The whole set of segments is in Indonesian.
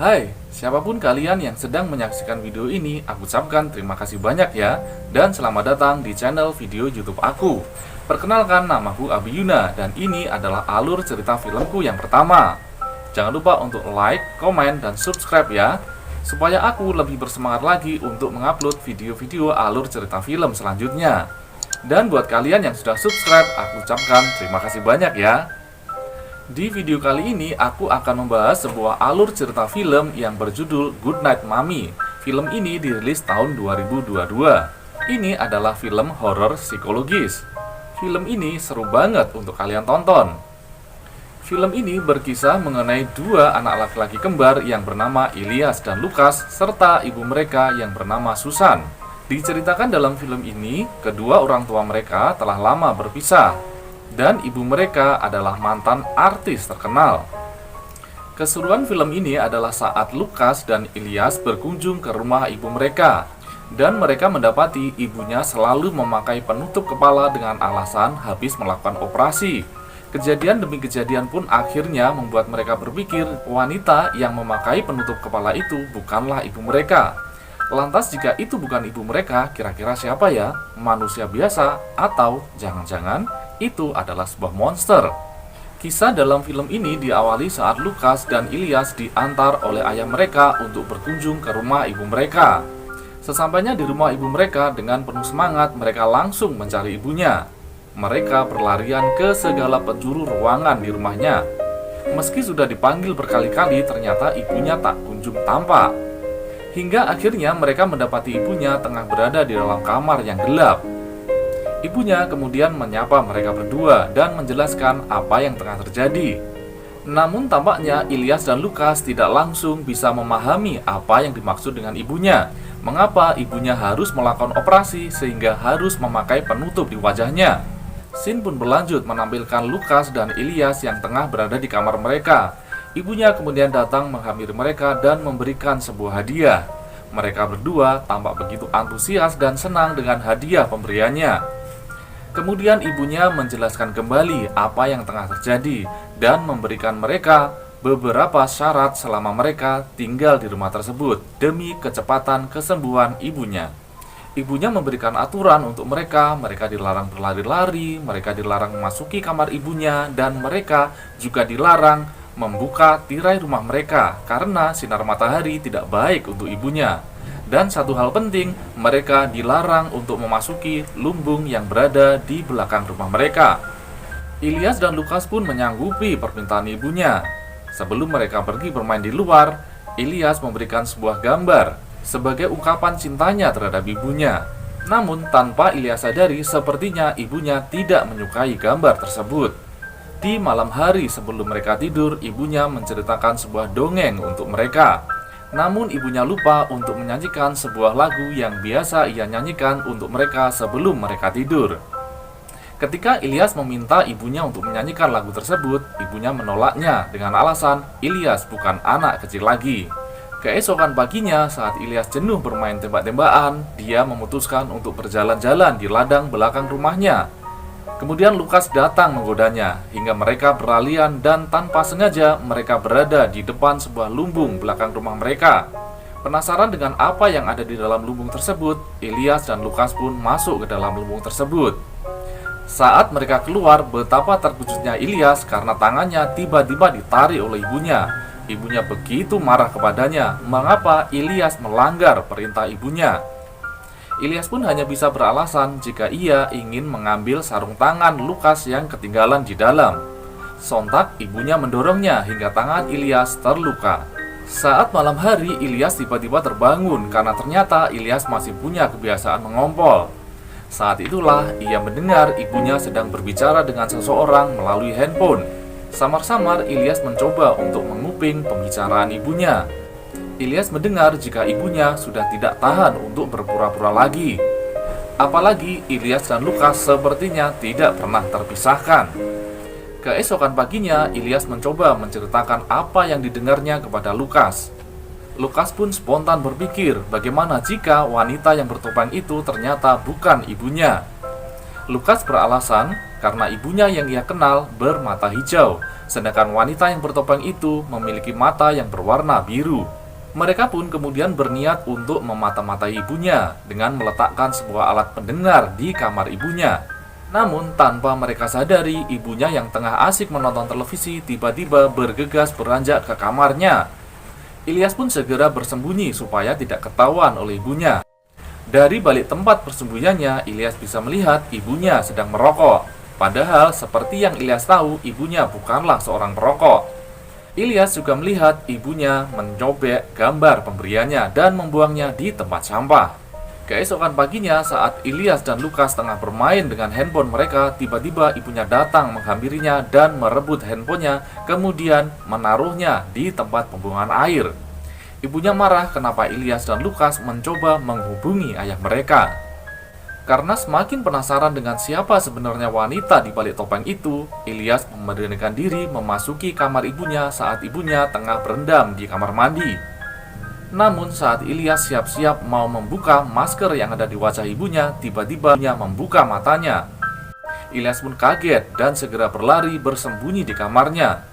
Hai, siapapun kalian yang sedang menyaksikan video ini, aku ucapkan terima kasih banyak ya. Dan selamat datang di channel video YouTube aku. Perkenalkan, namaku Abi Yuna, dan ini adalah alur cerita filmku yang pertama. Jangan lupa untuk like, komen, dan subscribe ya, supaya aku lebih bersemangat lagi untuk mengupload video-video alur cerita film selanjutnya. Dan buat kalian yang sudah subscribe, aku ucapkan terima kasih banyak ya. Di video kali ini, aku akan membahas sebuah alur cerita film yang berjudul Goodnight Mommy. Film ini dirilis tahun 2022. Ini adalah film horor psikologis. Film ini seru banget untuk kalian tonton. Film ini berkisah mengenai dua anak laki-laki kembar yang bernama Ilyas dan Lukas, serta ibu mereka yang bernama Susan. Diceritakan dalam film ini, kedua orang tua mereka telah lama berpisah, dan ibu mereka adalah mantan artis terkenal. Keseruan film ini adalah saat Lukas dan Ilyas berkunjung ke rumah ibu mereka, dan mereka mendapati ibunya selalu memakai penutup kepala dengan alasan habis melakukan operasi. Kejadian demi kejadian pun akhirnya membuat mereka berpikir wanita yang memakai penutup kepala itu bukanlah ibu mereka. Lantas jika itu bukan ibu mereka, kira-kira siapa ya? Manusia biasa atau jangan-jangan itu adalah sebuah monster? Kisah dalam film ini diawali saat Lukas dan Ilyas diantar oleh ayah mereka untuk berkunjung ke rumah ibu mereka. Sesampainya di rumah ibu mereka, dengan penuh semangat mereka langsung mencari ibunya. Mereka berlarian ke segala penjuru ruangan di rumahnya. Meski sudah dipanggil berkali-kali, ternyata ibunya tak kunjung tampak. Hingga akhirnya mereka mendapati ibunya tengah berada di dalam kamar yang gelap. Ibunya kemudian menyapa mereka berdua dan menjelaskan apa yang tengah terjadi. Namun tampaknya Ilyas dan Lukas tidak langsung bisa memahami apa yang dimaksud dengan ibunya. Mengapa ibunya harus melakukan operasi sehingga harus memakai penutup di wajahnya. Scene pun berlanjut menampilkan Lukas dan Ilyas yang tengah berada di kamar mereka. Ibunya kemudian datang menghampiri mereka dan memberikan sebuah hadiah. Mereka berdua tampak begitu antusias dan senang dengan hadiah pemberiannya. Kemudian ibunya menjelaskan kembali apa yang tengah terjadi dan memberikan mereka beberapa syarat selama mereka tinggal di rumah tersebut demi kecepatan kesembuhan ibunya. Ibunya memberikan aturan untuk mereka dilarang berlari-lari, mereka dilarang memasuki kamar ibunya, dan mereka juga dilarang membuka tirai rumah mereka karena sinar matahari tidak baik untuk ibunya. Dan satu hal penting, mereka dilarang untuk memasuki lumbung yang berada di belakang rumah mereka. Ilyas dan Lukas pun menyanggupi permintaan ibunya. Sebelum mereka pergi bermain di luar, Ilyas memberikan sebuah gambar sebagai ungkapan cintanya terhadap ibunya. Namun tanpa Ilyas sadari, sepertinya ibunya tidak menyukai gambar tersebut. Di malam hari sebelum mereka tidur, ibunya menceritakan sebuah dongeng untuk mereka. Namun ibunya lupa untuk menyanyikan sebuah lagu yang biasa ia nyanyikan untuk mereka sebelum mereka tidur. Ketika Ilyas meminta ibunya untuk menyanyikan lagu tersebut, ibunya menolaknya dengan alasan Ilyas bukan anak kecil lagi. Keesokan paginya, saat Ilyas jenuh bermain tembak-tembakan, dia memutuskan untuk berjalan-jalan di ladang belakang rumahnya. Kemudian Lukas datang menggodanya, hingga mereka berlarian dan tanpa sengaja mereka berada di depan sebuah lumbung belakang rumah mereka. Penasaran dengan apa yang ada di dalam lumbung tersebut, Ilyas dan Lukas pun masuk ke dalam lumbung tersebut. Saat mereka keluar, betapa terkejutnya Ilyas karena tangannya tiba-tiba ditarik oleh ibunya. Ibunya begitu marah kepadanya, mengapa Ilyas melanggar perintah ibunya. Ilyas pun hanya bisa beralasan jika ia ingin mengambil sarung tangan Lukas yang ketinggalan di dalam. Sontak ibunya mendorongnya hingga tangan Ilyas terluka. Saat malam hari, Ilyas tiba-tiba terbangun karena ternyata Ilyas masih punya kebiasaan mengompol. Saat itulah ia mendengar ibunya sedang berbicara dengan seseorang melalui handphone. Samar-samar Ilyas mencoba untuk menguping pembicaraan ibunya. Ilyas mendengar jika ibunya sudah tidak tahan untuk berpura-pura lagi. Apalagi Ilyas dan Lukas sepertinya tidak pernah terpisahkan. Keesokan paginya, Ilyas mencoba menceritakan apa yang didengarnya kepada Lukas. Lukas pun spontan berpikir bagaimana jika wanita yang bertopeng itu ternyata bukan ibunya. Lukas beralasan karena ibunya yang ia kenal bermata hijau, sedangkan wanita yang bertopeng itu memiliki mata yang berwarna biru. Mereka pun kemudian berniat untuk memata-matai ibunya dengan meletakkan sebuah alat pendengar di kamar ibunya. Namun tanpa mereka sadari, ibunya yang tengah asik menonton televisi tiba-tiba bergegas beranjak ke kamarnya. Ilyas pun segera bersembunyi supaya tidak ketahuan oleh ibunya. Dari balik tempat persembunyiannya, Ilyas bisa melihat ibunya sedang merokok. Padahal seperti yang Ilyas tahu, ibunya bukanlah seorang perokok. Ilyas juga melihat ibunya mencobek gambar pemberiannya dan membuangnya di tempat sampah. Keesokan paginya, saat Ilyas dan Lukas tengah bermain dengan handphone mereka, tiba-tiba ibunya datang menghampirinya dan merebut handphonenya, kemudian menaruhnya di tempat pembuangan air. Ibunya marah kenapa Ilyas dan Lukas mencoba menghubungi ayah mereka. Karena semakin penasaran dengan siapa sebenarnya wanita di balik topeng itu, Ilyas memberanikan diri memasuki kamar ibunya saat ibunya tengah berendam di kamar mandi. Namun saat Ilyas siap-siap mau membuka masker yang ada di wajah ibunya, tiba-tiba ibunya membuka matanya. Ilyas pun kaget dan segera berlari bersembunyi di kamarnya.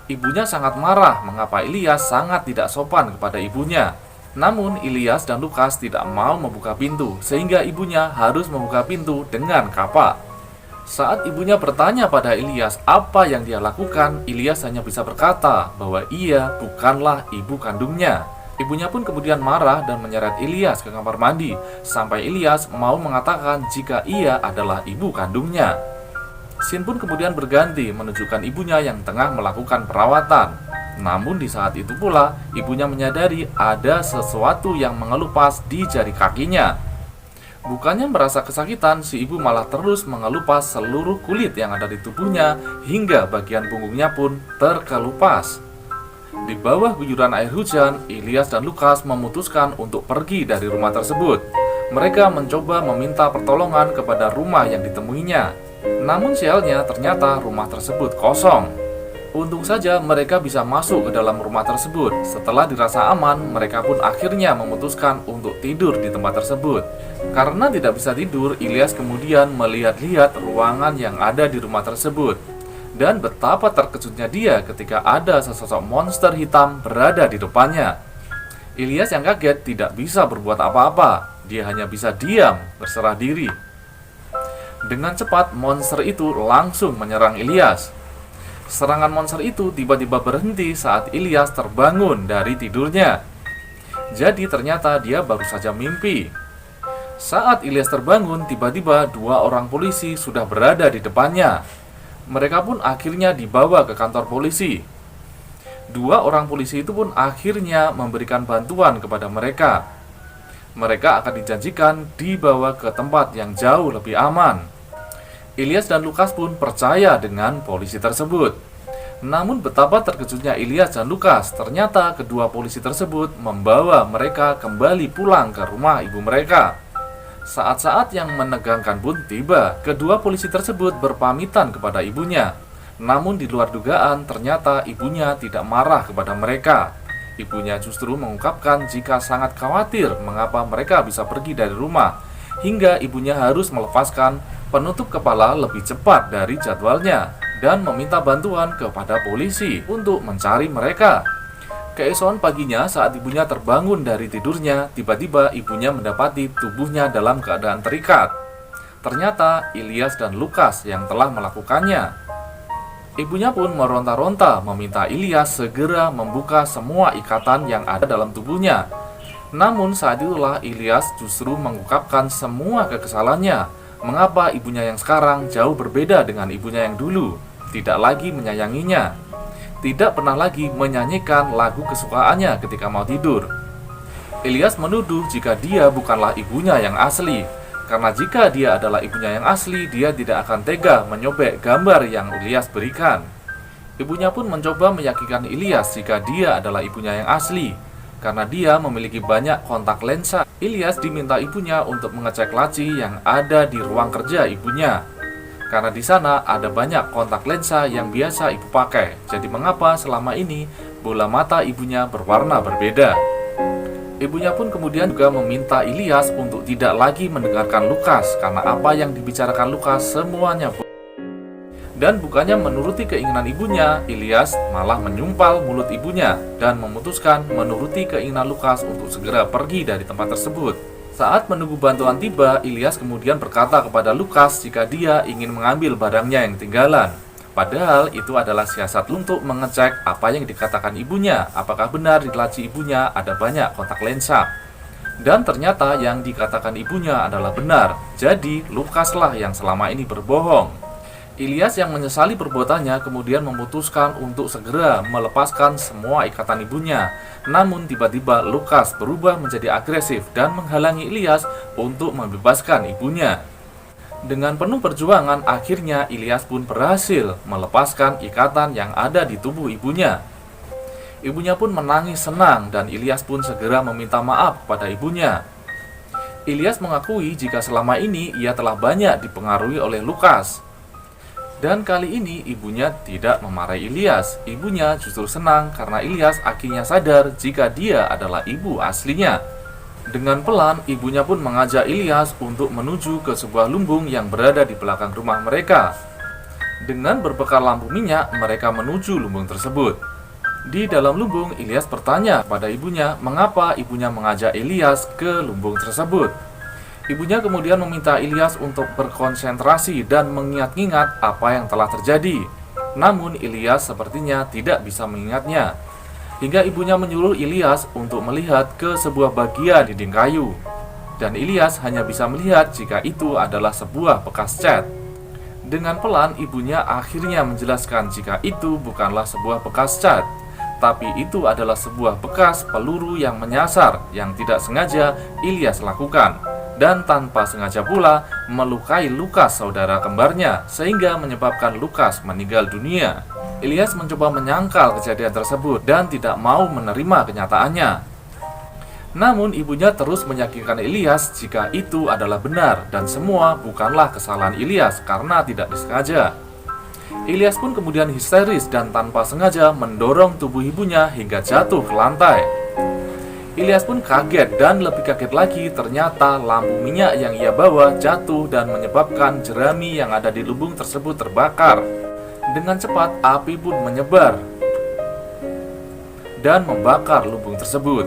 Ibunya sangat marah mengapa Ilyas sangat tidak sopan kepada ibunya. Namun Ilyas dan Lukas tidak mau membuka pintu, sehingga ibunya harus membuka pintu dengan kapak. Saat ibunya bertanya pada Ilyas apa yang dia lakukan, Ilyas hanya bisa berkata bahwa ia bukanlah ibu kandungnya. Ibunya pun kemudian marah dan menyeret Ilyas ke kamar mandi, sampai Ilyas mau mengatakan jika ia adalah ibu kandungnya. Scene pun kemudian berganti menunjukkan ibunya yang tengah melakukan perawatan. Namun di saat itu pula, ibunya menyadari ada sesuatu yang mengelupas di jari kakinya. Bukannya merasa kesakitan, si ibu malah terus mengelupas seluruh kulit yang ada di tubuhnya hingga bagian punggungnya pun terkelupas. Di bawah guyuran air hujan, Ilyas dan Lukas memutuskan untuk pergi dari rumah tersebut. Mereka mencoba meminta pertolongan kepada rumah yang ditemuinya. Namun sialnya ternyata rumah tersebut kosong. Untung saja mereka bisa masuk ke dalam rumah tersebut. Setelah dirasa aman, mereka pun akhirnya memutuskan untuk tidur di tempat tersebut. Karena tidak bisa tidur, Ilyas kemudian melihat-lihat ruangan yang ada di rumah tersebut. Dan betapa terkejutnya dia ketika ada sesosok monster hitam berada di depannya. Ilyas yang kaget tidak bisa berbuat apa-apa. Dia hanya bisa diam, berserah diri. Dengan cepat, monster itu langsung menyerang Ilyas. Serangan monster itu tiba-tiba berhenti saat Ilyas terbangun dari tidurnya. Jadi ternyata dia baru saja mimpi. Saat Ilyas terbangun, tiba-tiba dua orang polisi sudah berada di depannya. Mereka pun akhirnya dibawa ke kantor polisi. Dua orang polisi itu pun akhirnya memberikan bantuan kepada mereka. Mereka akan dijanjikan dibawa ke tempat yang jauh lebih aman. Ilyas dan Lukas pun percaya dengan polisi tersebut. Namun betapa terkejutnya Ilyas dan Lukas, ternyata kedua polisi tersebut membawa mereka kembali pulang ke rumah ibu mereka. Saat-saat yang menegangkan pun tiba. Kedua polisi tersebut berpamitan kepada ibunya. Namun di luar dugaan, ternyata ibunya tidak marah kepada mereka. Ibunya justru mengungkapkan jika sangat khawatir mengapa mereka bisa pergi dari rumah, hingga ibunya harus melepaskan penutup kepala lebih cepat dari jadwalnya dan meminta bantuan kepada polisi untuk mencari mereka. Keesokan paginya saat ibunya terbangun dari tidurnya, tiba-tiba ibunya mendapati tubuhnya dalam keadaan terikat. Ternyata Ilyas dan Lukas yang telah melakukannya. Ibunya pun meronta-ronta meminta Ilyas segera membuka semua ikatan yang ada dalam tubuhnya. Namun saat itulah Ilyas justru mengungkapkan semua kekesalannya. Mengapa ibunya yang sekarang jauh berbeda dengan ibunya yang dulu? Tidak lagi menyayanginya, tidak pernah lagi menyanyikan lagu kesukaannya ketika mau tidur. Ilyas menuduh jika dia bukanlah ibunya yang asli. Karena jika dia adalah ibunya yang asli, dia tidak akan tega menyobek gambar yang Ilyas berikan. Ibunya pun mencoba meyakinkan Ilyas jika dia adalah ibunya yang asli. Karena dia memiliki banyak kontak lensa, Ilyas diminta ibunya untuk mengecek laci yang ada di ruang kerja ibunya. Karena di sana ada banyak kontak lensa yang biasa ibu pakai. Jadi mengapa selama ini bola mata ibunya berwarna berbeda? Ibunya pun kemudian juga meminta Ilyas untuk tidak lagi mendengarkan Lukas karena apa yang dibicarakan Lukas semuanya. Dan bukannya menuruti keinginan ibunya, Ilyas malah menyumpal mulut ibunya dan memutuskan menuruti keinginan Lukas untuk segera pergi dari tempat tersebut. Saat menunggu bantuan tiba, Ilyas kemudian berkata kepada Lukas jika dia ingin mengambil barangnya yang ketinggalan. Padahal itu adalah siasat untuk mengecek apa yang dikatakan ibunya, apakah benar di laci ibunya ada banyak kontak lensa. Dan ternyata yang dikatakan ibunya adalah benar, jadi Lukaslah yang selama ini berbohong. Ilyas yang menyesali perbuatannya kemudian memutuskan untuk segera melepaskan semua ikatan ibunya. Namun tiba-tiba Lukas berubah menjadi agresif dan menghalangi Ilyas untuk membebaskan ibunya. Dengan penuh perjuangan, akhirnya Ilyas pun berhasil melepaskan ikatan yang ada di tubuh ibunya. Ibunya pun menangis senang dan Ilyas pun segera meminta maaf kepada ibunya. Ilyas mengakui jika selama ini ia telah banyak dipengaruhi oleh Lukas. Dan kali ini ibunya tidak memarahi Ilyas. Ibunya justru senang karena Ilyas akhirnya sadar jika dia adalah ibu aslinya. Dengan pelan, ibunya pun mengajak Ilyas untuk menuju ke sebuah lumbung yang berada di belakang rumah mereka. Dengan berbekal lampu minyak, mereka menuju lumbung tersebut. Di dalam lumbung, Ilyas bertanya pada ibunya mengapa ibunya mengajak Ilyas ke lumbung tersebut. Ibunya kemudian meminta Ilyas untuk berkonsentrasi dan mengingat-ingat apa yang telah terjadi. Namun Ilyas sepertinya tidak bisa mengingatnya. Hingga ibunya menyuruh Ilyas untuk melihat ke sebuah bagian dinding kayu. Dan Ilyas hanya bisa melihat jika itu adalah sebuah bekas cat. Dengan pelan ibunya akhirnya menjelaskan jika itu bukanlah sebuah bekas cat, tapi itu adalah sebuah bekas peluru yang menyasar yang tidak sengaja Ilyas lakukan. Dan tanpa sengaja pula melukai Lukas saudara kembarnya sehingga menyebabkan Lukas meninggal dunia. Ilyas mencoba menyangkal kejadian tersebut dan tidak mau menerima kenyataannya. Namun ibunya terus meyakinkan Ilyas jika itu adalah benar dan semua bukanlah kesalahan Ilyas karena tidak disengaja. Ilyas pun kemudian histeris dan tanpa sengaja mendorong tubuh ibunya hingga jatuh ke lantai. Ilyas pun kaget dan lebih kaget lagi ternyata lampu minyak yang ia bawa jatuh dan menyebabkan jerami yang ada di lumbung tersebut terbakar. Dengan cepat api pun menyebar dan membakar lumbung tersebut.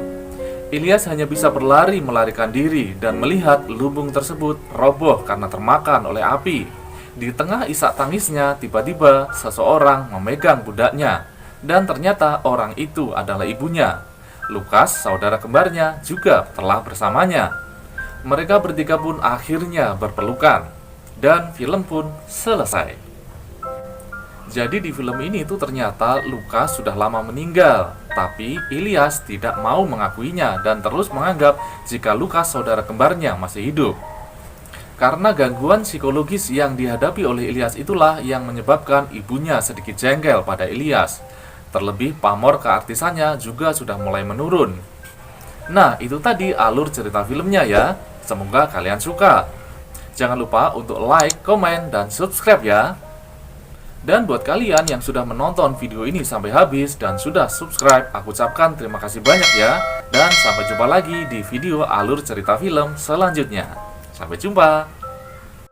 Ilyas hanya bisa berlari melarikan diri dan melihat lumbung tersebut roboh karena termakan oleh api. Di tengah isak tangisnya tiba-tiba seseorang memegang pundaknya dan ternyata orang itu adalah ibunya. Lukas, saudara kembarnya, juga telah bersamanya. Mereka bertiga pun akhirnya berpelukan, dan film pun selesai. Jadi di film ini tuh ternyata Lukas sudah lama meninggal, tapi Ilyas tidak mau mengakuinya dan terus menganggap jika Lukas, saudara kembarnya, masih hidup. Karena gangguan psikologis yang dihadapi oleh Ilyas itulah yang menyebabkan ibunya sedikit jengkel pada Ilyas. Terlebih pamor keartisannya juga sudah mulai menurun. Nah, itu tadi alur cerita filmnya ya. Semoga kalian suka. Jangan lupa untuk like, komen, dan subscribe ya. Dan buat kalian yang sudah menonton video ini sampai habis dan sudah subscribe, aku ucapkan terima kasih banyak ya. Dan sampai jumpa lagi di video alur cerita film selanjutnya. Sampai jumpa.